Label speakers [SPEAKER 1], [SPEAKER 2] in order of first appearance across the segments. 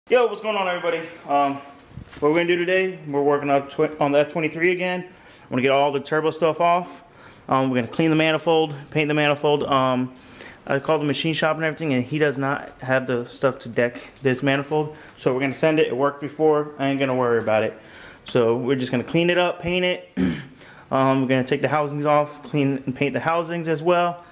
[SPEAKER 1] Yo, what's going on, everybody? What we're gonna do today, we're working on the F23 again. I'm gonna get all the turbo stuff off. We're gonna clean the manifold, paint the manifold. I called the machine shop and everything, and he does not have the stuff to deck this manifold. So we're gonna send it. It worked before. I ain't gonna worry about it. So we're just gonna clean it up, paint it. We're gonna take the housings off, clean and paint the housings as well,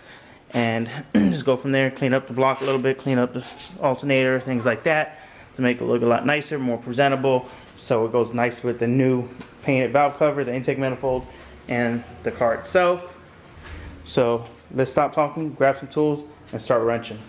[SPEAKER 1] and just go from there. Clean up the block a little bit, clean up the alternator, things like that, to make it look a lot nicer, more presentable, so it goes nice with the new painted valve cover, the intake manifold, and the car itself. So let's stop talking, grab some tools, and start wrenching.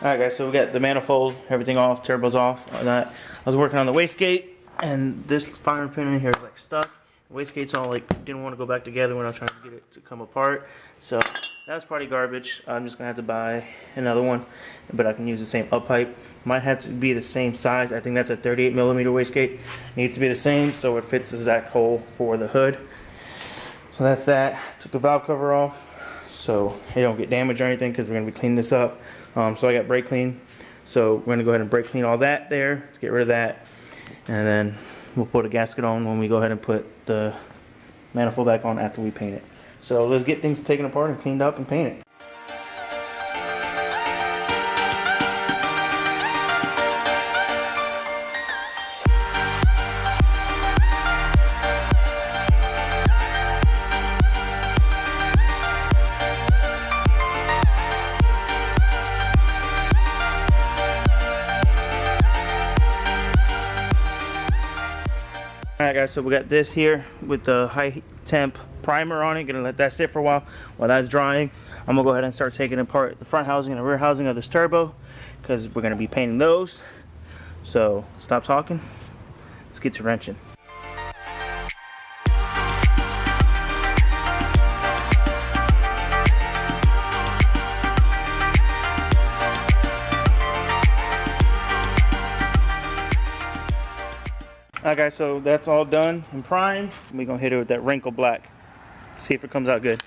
[SPEAKER 1] Alright guys, so we got the manifold, everything off, turbos off, all that. I was working on the wastegate, and this firing pin in here is like stuck. The wastegate's all like, didn't want to go back together when I was trying to get it to come apart. So that's probably garbage. I'm just going to have to buy another one, but I can use the same up pipe. Might have to be the same size. I think that's a 38mm wastegate. Needs to be the same so it fits the exact hole for the hood. So that's that. Took the valve cover off so it don't get damaged or anything, because we're going to be cleaning this up. So I got brake clean, so we're going to go ahead and brake clean all that there. Let's get rid of that, and then we'll put a gasket on when we go ahead and put the manifold back on after we paint it. So let's get things taken apart and cleaned up and painted. Alright guys, so we got this here with the high temp primer on it. Gonna let that sit for a while that's drying. I'm gonna go ahead and start taking apart the front housing and the rear housing of this turbo, because we're gonna be painting those. So stop talking, let's get to wrenching. Alright guys, so that's all done and primed. We're going to hit it with that wrinkle black. See if it comes out good.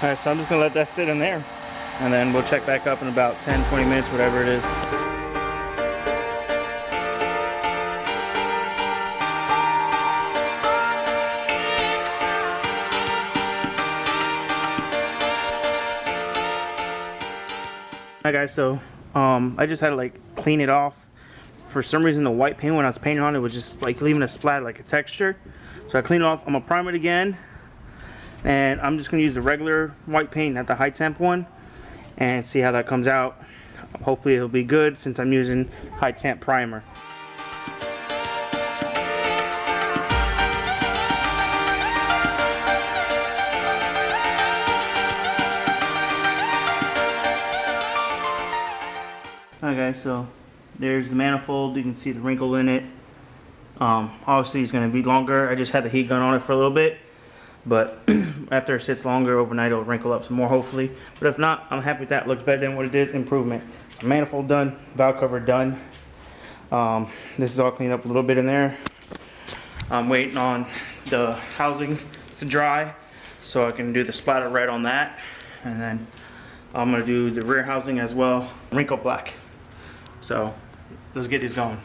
[SPEAKER 1] Alright, so I'm just going to let that sit in there, and then we'll check back up in about 10-20 minutes, whatever it is. Alright guys, so I just had to like clean it off. For some reason the white paint when I was painting on it was just like leaving a splat, like a texture. So I cleaned it off. I'm gonna prime it again, and I'm just gonna use the regular white paint, not the high temp one, and see how that comes out. Hopefully it'll be good since I'm using high temp primer. Alright guys, so there's the manifold. You can see the wrinkle in it. Obviously it's going to be longer. I just had the heat gun on it for a little bit, but after it sits longer overnight, it'll wrinkle up some more hopefully. But if not, I'm happy with that. It looks better than what it is. Improvement. Manifold done, valve cover done. This is all cleaned up a little bit in there. I'm waiting on the housing to dry so I can do the splatter red on that, and then I'm going to do the rear housing as well, wrinkle black. So let's get these going.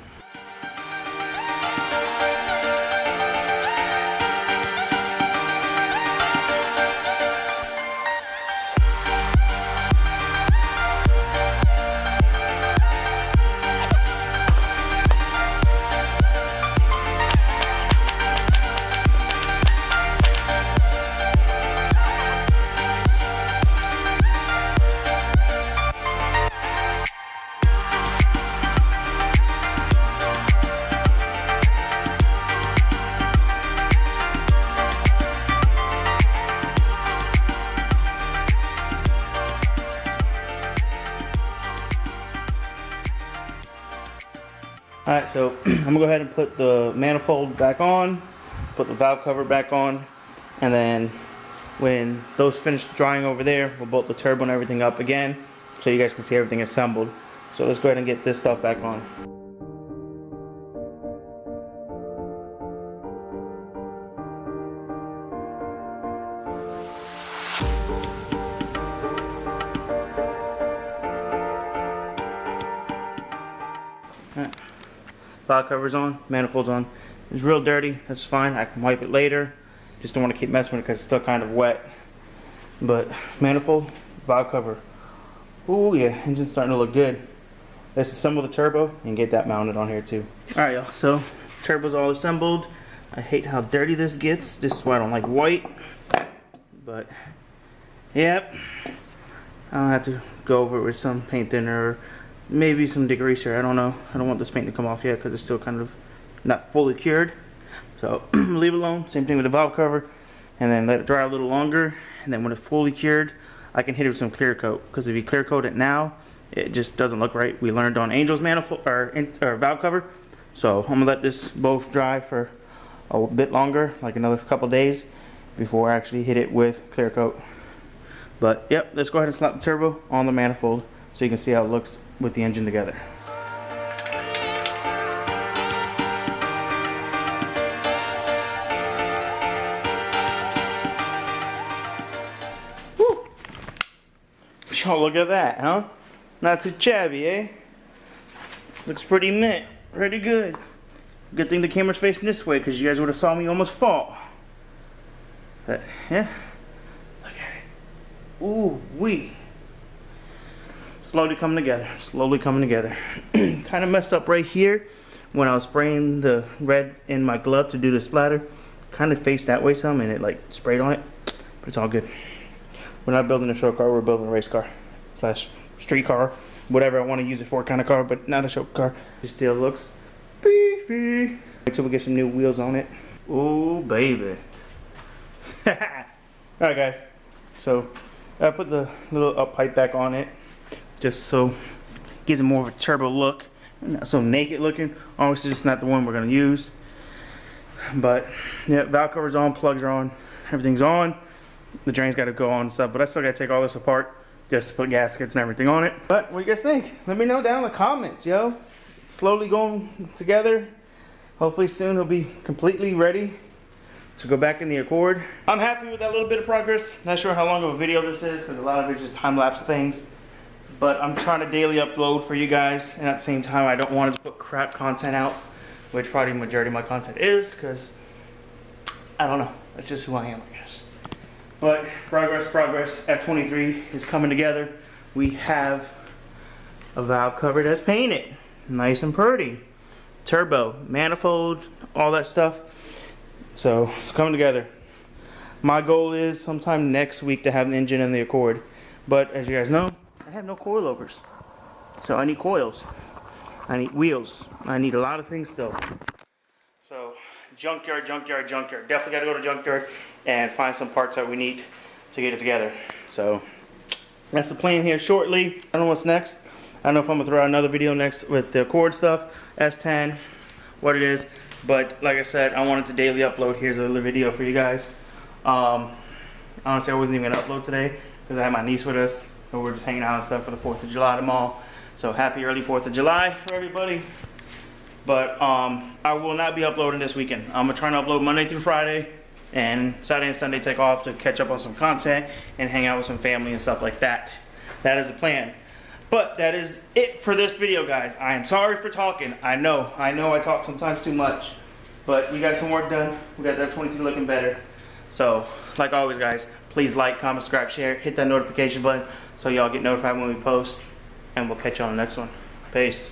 [SPEAKER 1] so I'm gonna go ahead and put the manifold back on, put the valve cover back on, and then when those finish drying over there, we'll bolt the turbo and everything up again so you guys can see everything assembled. So let's go ahead and get this stuff back on. Alright. Valve cover's on, manifold's on. It's real dirty, that's fine, I can wipe it later. Just don't want to keep messing with it because it's still kind of wet. But manifold, valve cover. Ooh yeah, engine's starting to look good. Let's assemble the turbo and get that mounted on here too. Alright y'all, so turbo's all assembled. I hate how dirty this gets. This is why I don't like white. But, yep. I'll have to go over it with some paint thinner or maybe some degreaser, I don't know. I don't want this paint to come off yet because it's still kind of not fully cured. So leave it alone, same thing with the valve cover, and then let it dry a little longer, and then when it's fully cured, I can hit it with some clear coat, because if you clear coat it now, it just doesn't look right. We learned on Angel's manifold or valve cover. So I'm gonna let this both dry for a bit longer, like another couple days, before I actually hit it with clear coat. But yep, let's go ahead and slap the turbo on the manifold so you can see how it looks with the engine together. Oh, look at that, huh? Not too shabby, eh? Looks pretty mint, pretty good. Good thing the camera's facing this way, because you guys would have saw me almost fall. But, yeah. Look at it. Ooh, wee. Slowly coming together, slowly coming together. Kind of messed up right here when I was spraying the red in my glove to do the splatter. Kind of faced that way some, and it like sprayed on it. But it's all good. We're not building a show car, we're building a race car slash street car, whatever I want to use it for kind of car, but not a show car. It still looks beefy. Wait till we get some new wheels on it. Ooh, baby. Alright guys, so I put the little up pipe back on it just so it gives it more of a turbo look, not so naked looking. Obviously it's not the one we're going to use, but yeah, valve cover's on, plugs are on, everything's on. The drain's got to go on and stuff, but I still got to take all this apart just to put gaskets and everything on it. But what do you guys think? Let me know down in the comments, yo. Slowly going together. Hopefully soon it'll be completely ready to go back in the Accord. I'm happy with that little bit of progress. Not sure how long of a video this is because a lot of it's just time-lapse things. But I'm trying to daily upload for you guys, and at the same time I don't want to put crap content out, which probably the majority of my content is, because I don't know. That's just who I am, I guess. But progress. F23 is coming together. We have a valve cover that's painted, nice and pretty. Turbo, manifold, all that stuff. So it's coming together. My goal is sometime next week to have an engine in the Accord. But as you guys know, I have no coilovers. So I need coils. I need wheels. I need a lot of things still. So junkyard. Definitely got to go to junkyard and find some parts that we need to get it together. So that's the plan here shortly. I don't know what's next. I don't know if I'm going to throw out another video next with the Accord stuff, S10, what it is. But like I said, I wanted to daily upload. Here's a little video for you guys. Honestly, I wasn't even going to upload today because I had my niece with us. And we're just hanging out and stuff for the 4th of July tomorrow. So happy early 4th of July for everybody. But I will not be uploading this weekend. I'm going to try to upload Monday through Friday. And Saturday and Sunday take off to catch up on some content and hang out with some family and stuff like that. That is the plan. But that is it for this video, guys. I am sorry for talking. I know I talk sometimes too much. But we got some work done. We got that F23 looking better. So, like always, guys, please like, comment, subscribe, share, hit that notification button so y'all get notified when we post. And we'll catch you on the next one. Peace.